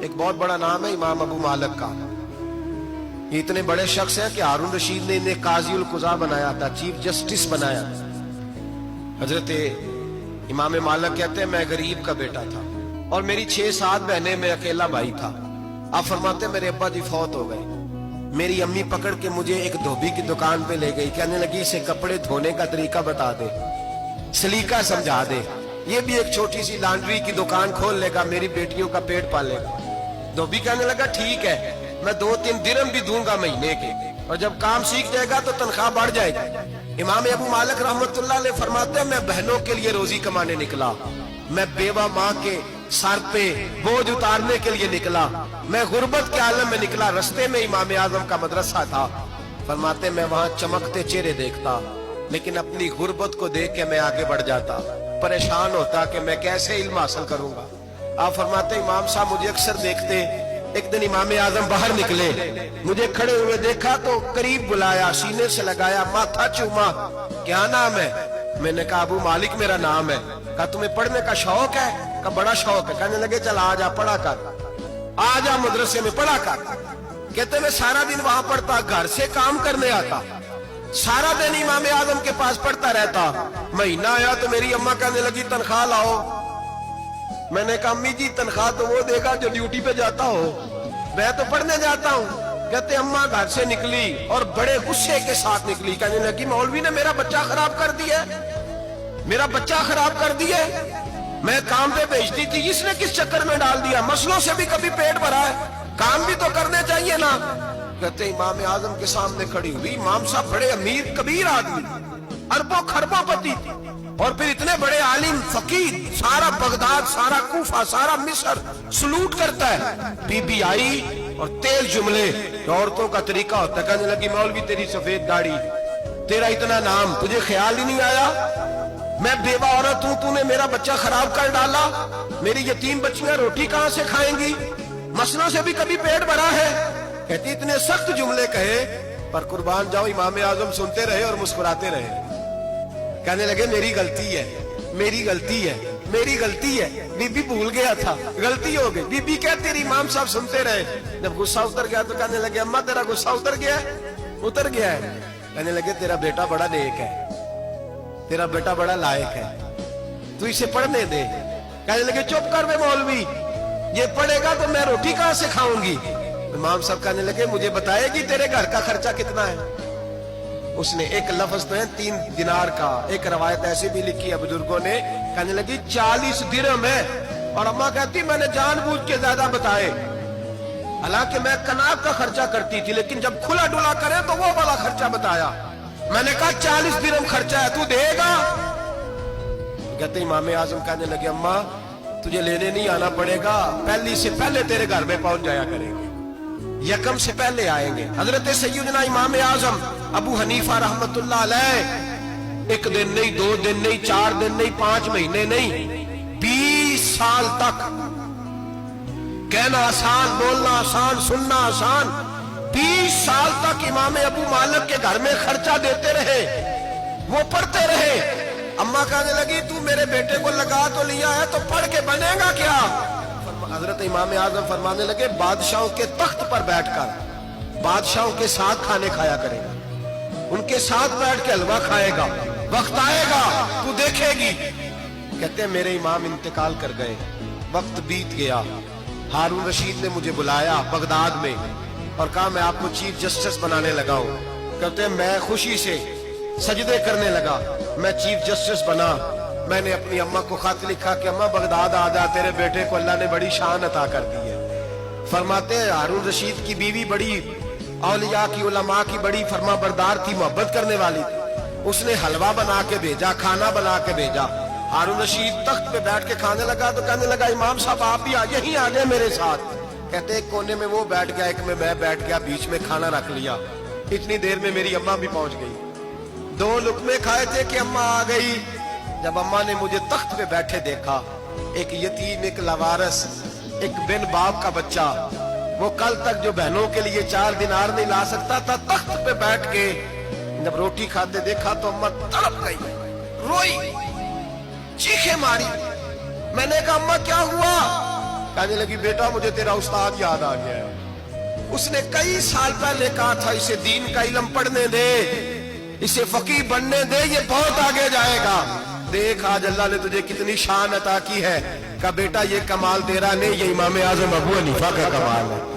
एक बहुत बड़ा नाम है इमाम अबू मालिक का। ये इतने बड़े शख्स हैं कि हारून रशीद ने इन्हें काजी उल कुज़ा बनाया था, चीफ जस्टिस बनाया। हजरत इमाम मालिक कहते हैं मैं गरीब का बेटा था और मेरी 6-7 बहनें, मैं अकेला भाई था। आप फरमाते मेरे अब्बा जी फौत हो गए। मेरी अम्मी पकड़ के मुझे एक धोबी की दुकान पे ले गई, कहने लगी इसे कपड़े धोने का तरीका बता दे, सलीका समझा दे, ये भी एक छोटी सी लॉन्ड्री की दुकान खोल लेगा, मेरी बेटियों का पेट पालेगा। धोबी कहने लगा ठीक है, मैं 2-3 दिरहम भी दूंगा महीने के, और जब काम सीख जाएगा तो तनख्वाह बढ़ जाएगी। इमाम अबू मालिक रहमतुल्लाह अलैह फरमाते हैं मैं बहनों के लिए रोजी कमाने निकला, मैं बेवा माँ के सर पे बोझ उतारने के लिए निकला, मैं गुर्बत के आलम में निकला। रस्ते में इमाम आजम का मदरसा था। फरमाते मैं वहां चमकते चेहरे देखता, लेकिन अपनी गुर्बत को देख के मैं आगे बढ़ जाता, परेशान होता कि मैं कैसे इल्म हासिल करूंगा। आप फरमाते इमाम साहब मुझे अक्सर देखते। एक दिन इमाम आजम बाहर निकले, मुझे खड़े हुए देखा तो करीब बुलाया, सीने से लगाया, माथा चूमा, क्या नाम है? मैंने कहा अबू मालिक मेरा नाम है। कहा तुम्हें पढ़ने का शौक है? कहा बड़ा शौक है। कहने लगे चल आ जा पढ़ा कर, आ जा मदरसे में पढ़ा कर। कहते मैं सारा दिन वहां पढ़ता, घर से काम करने आता, सारा दिन इमाम आजम के पास पढ़ता रहता। महीना आया तो मेरी अम्मा कहने लगी तनख्वाह लाओ। मैंने कहा अम्मी जी तनख्वाह तो वो देगा जो ड्यूटी पे जाता हो, मैं तो पढ़ने जाता हूँ। कहते अम्मा घर से निकली और बड़े गुस्से के साथ निकली, कहने लगी मौलवी ने मेरा बच्चा खराब कर दिया, मेरा बच्चा खराब कर दिया, मैं काम पे भेजती थी, इसने किस चक्कर में डाल दिया, मसलों से भी कभी पेट भरा है, काम भी तो करने चाहिए ना। कहते इमाम आजम के सामने खड़ी हुई, इमाम साहब बड़े अमीर कबीर आदमी, अरबों खरबोपति, और फिर इतने बड़े आलिम फकीर, सारा बगदाद, सारा कूफा, सारा मिस्र सलूट करता है। बीबी आई और तेज जुमले, औरतों का तरीका होता है। कहने लगी मौलवी तेरी सफेद दाढ़ी, तेरा इतना नाम, तुझे ख्याल ही नहीं आया, मैं बेवा औरत हूं, तूने मेरा बच्चा खराब कर डाला, मेरी यतीम बच्चियां रोटी कहां से खाएंगी, मसलों से भी कभी पेट भरा है। कहती इतने सख्त जुमले कहे, पर कुर्बान जाओ इमाम आजम सुनते रहे और मुस्कुराते रहे। कहने लगे मेरी गलती है, मेरी गलती है, मेरी गलती है, बीबी भूल गया था, गलती हो गई। बीबी कहती रही, इमाम साहब सुनते रहे। जब गुस्सा उतर गया तो कहने लगे अम्मा तेरा गुस्सा उतर गया है? उतर गया है। कहने लगे तेरा बेटा बड़ा नेक है, तेरा बेटा बड़ा लायक है, तू इसे पढ़ने दे। कहने लगे चुप कर बे मौलवी, ये पढ़ेगा तो मैं रोटी कहां से खाऊंगी। इमाम साहब कहने लगे मुझे बताएगी तेरे घर का खर्चा कितना है? उसने एक लफ्ज तो है 3 दिनार का, एक रवायत ऐसी भी लिखी है बुजुर्गों ने, कहने लगी 40 दिरहम है। और अम्मा कहती मैंने जानबूझ के ज्यादा बताए, हालांकि मैं कनाब का खर्चा करती थी, लेकिन जब खुला डुला करे तो वो वाला खर्चा बताया। मैंने कहा 40 दिरहम खर्चा है, तू देगा? कहते इमाम आजम कहने लगे अम्मा तुझे लेने नहीं आना पड़ेगा, पहली से पहले तेरे घर में पहुंच जाया करेंगे, यकम से पहले आएंगे। हजरत सैयदना इमाम आजम अबू हनीफा रहमतुल्लाह अलैह 1 दिन नहीं, 2 दिन नहीं, 4 दिन नहीं, 5 महीने नहीं, 20 साल तक, कहना आसान, बोलना आसान, सुनना आसान, 20 साल तक इमाम अबू मालिक के घर में खर्चा देते रहे, वो पढ़ते रहे। अम्मा कहने लगी तू मेरे बेटे को लगा तो लिया है, तो पढ़ के बनेगा क्या? हजरत इमाम आजम फरमाने लगे बादशाहों के तख्त पर बैठकर बादशाहों के साथ खाने खाया करेगा, उनके साथ बैठ के हलवा खाएगा, वक्त आएगा तू देखेगी। कहते हैं मेरे इमाम इंतकाल कर गए, वक्त बीत गया। हारून रशीद ने मुझे बुलाया बगदाद में और कहा मैं आपको चीफ जस्टिस बनाने लगा हूं। कहते हैं मैं खुशी से सजदे करने लगा, मैं चीफ जस्टिस बना। मैंने अपनी अम्मा को खत लिखा कि अम्मा बगदाद आ जा, तेरे बेटे को अल्लाह ने बड़ी शान अता कर दी है। फरमाते हैं हारून रशीद की बीवी बड़ी औलिया की, उलमा की बड़ी फरमा बरदार थी, मोहब्बत करने वाली थी। उसने हलवा बना के भेजा, खाना बना के भेजा। हारून रशीद तख्त पे बैठ के खाने लगा तो कहने लगा इमाम साहब आप भी यहीं आ गए मेरे साथ। कहते एक कोने में वो बैठ गया, एक में मैं बैठ गया, बीच में खाना रख लिया। इतनी देर में मेरी अम्मा भी पहुंच गई। 2 लुकमे खाए थे कि अम्मा आ गई। जब अम्मा ने मुझे तख्त पे बैठे देखा, एक यतीम, एक लवारस, एक बिन बाप का बच्चा, वो कल तक जो बहनों के लिए 4 दिनार नहीं ला सकता था, तख्त पे बैठ के जब रोटी खाते देखा तो अम्मा तड़प गई, रोई, चीखें मारी। मैंने कहा अम्मा क्या हुआ? کہنے لگی بیٹا مجھے تیرا استاد یاد آ گیا ہے، اس نے کئی سال پہلے کہا تھا اسے دین کا علم پڑھنے دے، اسے فقیہ بننے دے، یہ بہت آگے جائے گا۔ دیکھ آج اللہ نے تجھے کتنی شان عطا کی ہے۔ کہا بیٹا یہ کمال تیرا نہیں، یہ امام اعظم ابو حنیفہ کا کمال ہے۔